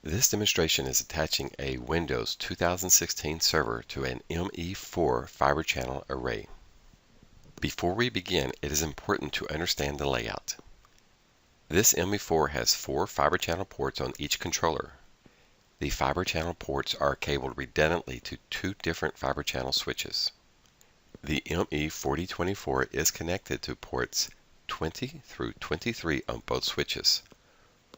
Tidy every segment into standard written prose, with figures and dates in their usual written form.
This demonstration is attaching a Windows 2016 server to an ME4 fiber channel array. Before we begin, it is important to understand the layout. This ME4 has 4 fiber channel ports on each controller. The fiber channel ports are cabled redundantly to 2 different fiber channel switches. The ME4024 is connected to ports 20 through 23 on both switches.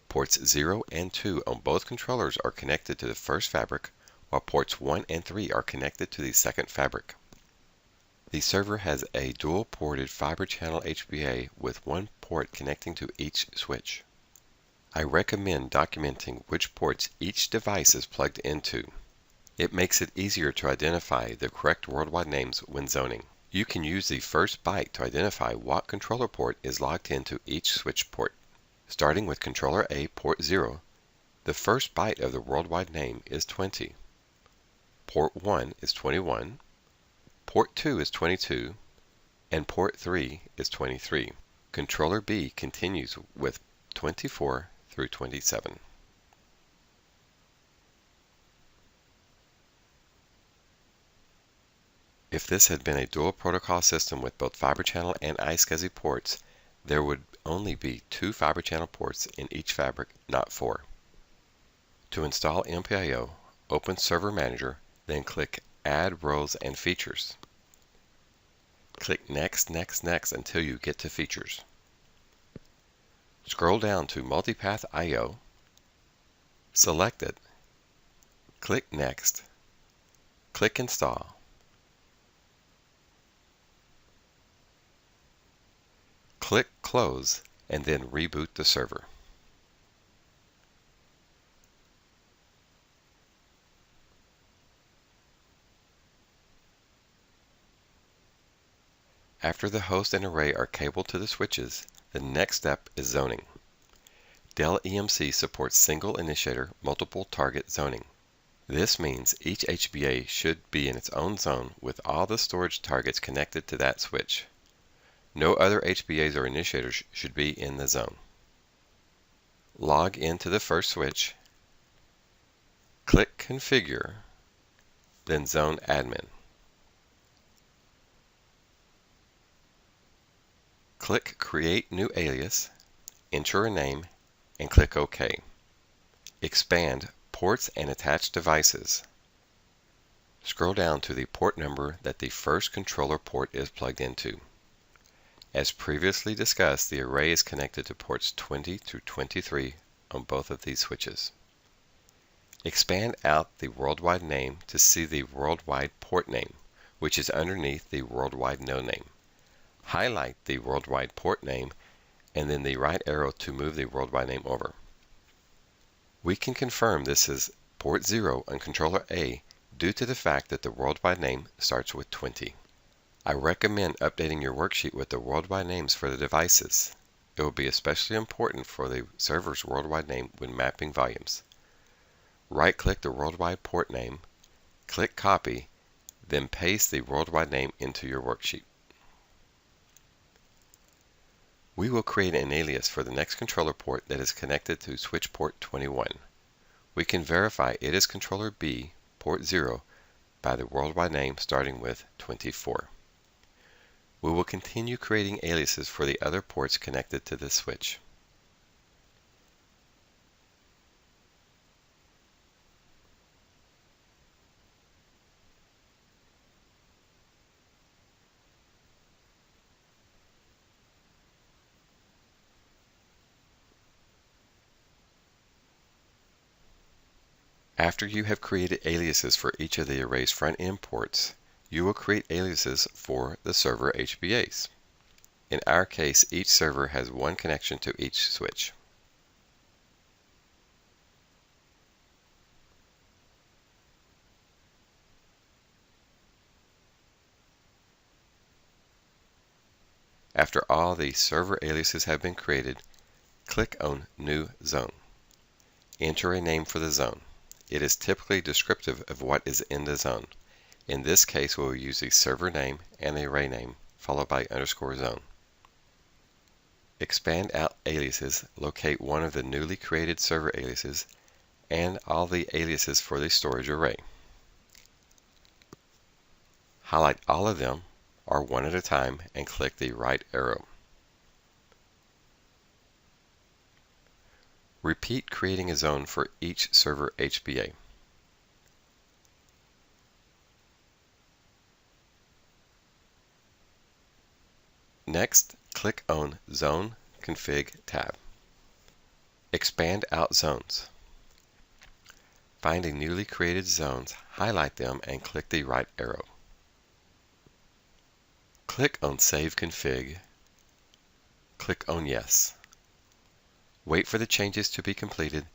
Ports 0 and 2 on both controllers are connected to the first fabric, while ports 1 and 3 are connected to the second fabric. The server has a dual-ported fiber channel HBA with 1 port connecting to each switch. I recommend documenting which ports each device is plugged into. It makes it easier to identify the correct worldwide names when zoning. You can use the first byte to identify what controller port is logged into each switch port. Starting with controller A port 0, the first byte of the worldwide name is 20. Port 1 is 21, port 2 is 22, and port 3 is 23. Controller B continues with 24 through 27. If this had been a dual protocol system with both fiber channel and iSCSI ports, there would only be 2 fiber channel ports in each fabric, not 4. To install MPIO, open Server Manager, then click Add Roles and Features. Click Next, Next, Next until you get to Features. Scroll down to Multipath I/O, select it, click Next, click Install. Click Close and then reboot the server. After the host and array are cabled to the switches, the next step is zoning. Dell EMC supports single initiator, multiple target zoning. This means each HBA should be in its own zone with all the storage targets connected to that switch. No other HBAs or initiators should be in the zone. Log into the first switch, click Configure, then Zone Admin. Click Create New Alias, enter a name, and click OK. Expand Ports and Attached Devices. Scroll down to the port number that the first controller port is plugged into. As previously discussed, the array is connected to ports 20 through 23 on both of these switches. Expand out the worldwide name to see the worldwide port name, which is underneath the worldwide node name. Highlight the worldwide port name and then the right arrow to move the worldwide name over. We can confirm this is port 0 on controller A due to the fact that the worldwide name starts with 20. I recommend updating your worksheet with the worldwide names for the devices. It will be especially important for the server's worldwide name when mapping volumes. Right-click the worldwide port name, click Copy, then paste the worldwide name into your worksheet. We will create an alias for the next controller port that is connected to switch port 21. We can verify it is controller B, port 0, by the worldwide name starting with 24. We will continue creating aliases for the other ports connected to this switch. After you have created aliases for each of the array's front-end ports, you will create aliases for the server HBAs. In our case, each server has 1 connection to each switch. After all the server aliases have been created, click on New Zone. Enter a name for the zone. It is typically descriptive of what is in the zone. In this case, we will use the server name and the array name, followed by _zone. Expand out aliases, locate one of the newly created server aliases, and all the aliases for the storage array. Highlight all of them, or one at a time, and click the right arrow. Repeat creating a zone for each server HBA. Next, click on Zone Config tab. Expand out zones. Finding newly created zones, highlight them and click the right arrow. Click on Save Config. Click on Yes. Wait for the changes to be completed.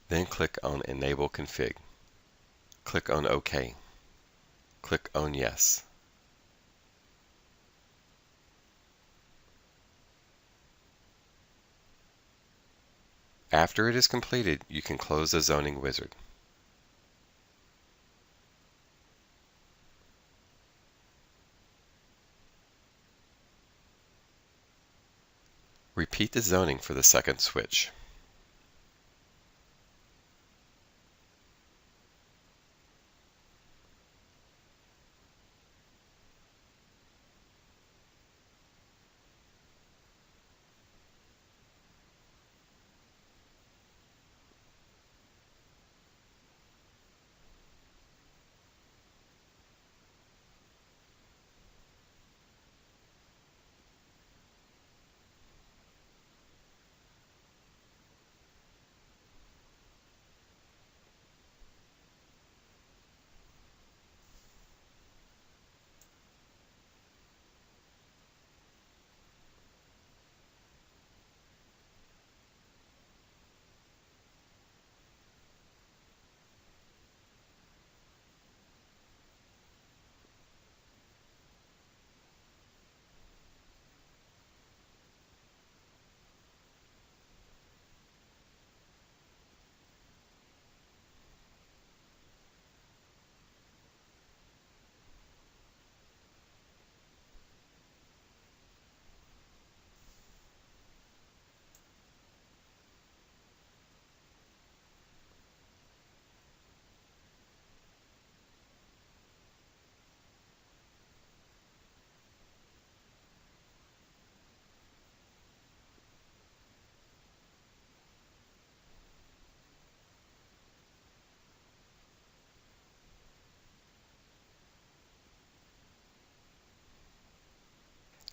Then click on Enable Config. Click on OK. Click on Yes. After it is completed, you can close the zoning wizard. Repeat the zoning for the second switch.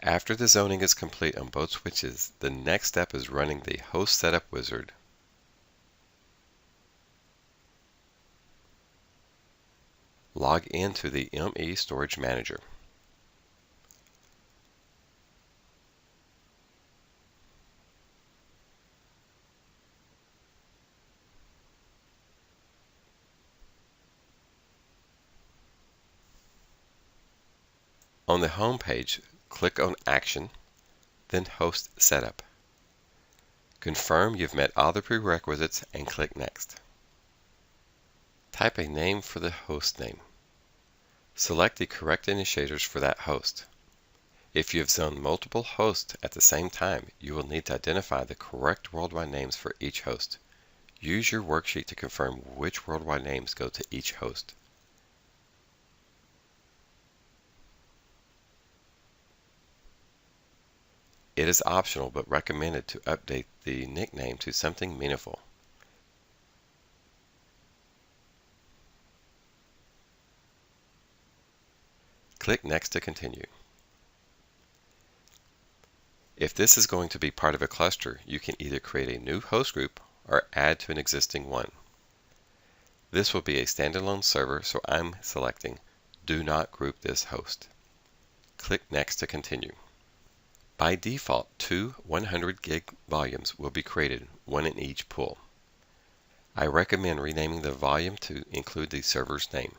After the zoning is complete on both switches, the next step is running the host setup wizard. Log into the ME Storage Manager. On the home page, click on Action, then Host Setup. Confirm you've met all the prerequisites and click Next. Type a name for the host name. Select the correct initiators for that host. If you have zoned multiple hosts at the same time, you will need to identify the correct worldwide names for each host. Use your worksheet to confirm which worldwide names go to each host. It is optional but recommended to update the nickname to something meaningful. Click Next to continue. If this is going to be part of a cluster, you can either create a new host group or add to an existing one. This will be a standalone server, so I'm selecting Do Not Group This Host. Click Next to continue. By default, 2 100 gig volumes will be created, one in each pool. I recommend renaming the volume to include the server's name.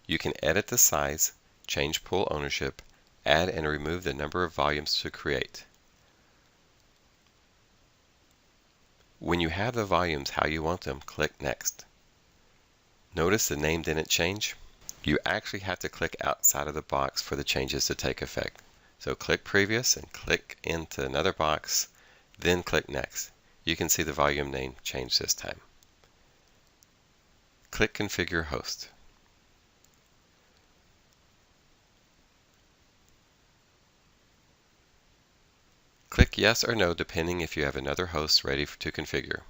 You can edit the size, change pool ownership, add and remove the number of volumes to create. When you have the volumes how you want them, click Next. Notice the name didn't change? You actually have to click outside of the box for the changes to take effect. So click Previous and click into another box, then click Next. You can see the volume name change this time. Click Configure Host. Click Yes or No depending if you have another host ready to configure.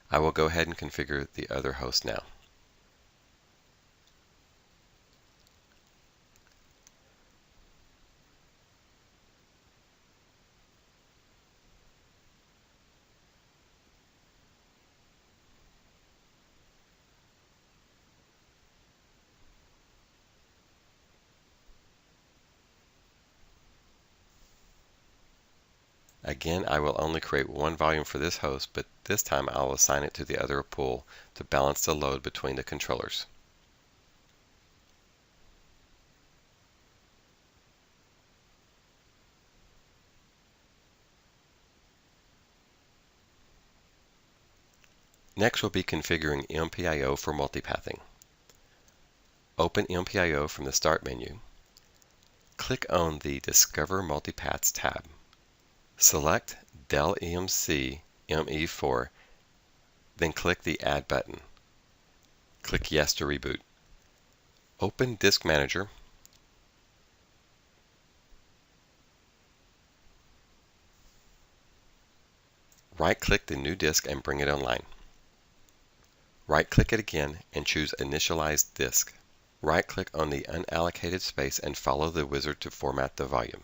I will go ahead and configure the other host now. Again, I will only create one volume for this host, but this time I will assign it to the other pool to balance the load between the controllers. Next, we'll be configuring MPIO for multipathing. Open MPIO from the Start menu. Click on the Discover Multipaths tab. Select Dell EMC ME4, then click the Add button. Click Yes to reboot. Open Disk Manager. Right-click the new disk and bring it online. Right-click it again and choose Initialize Disk. Right-click on the unallocated space and follow the wizard to format the volume.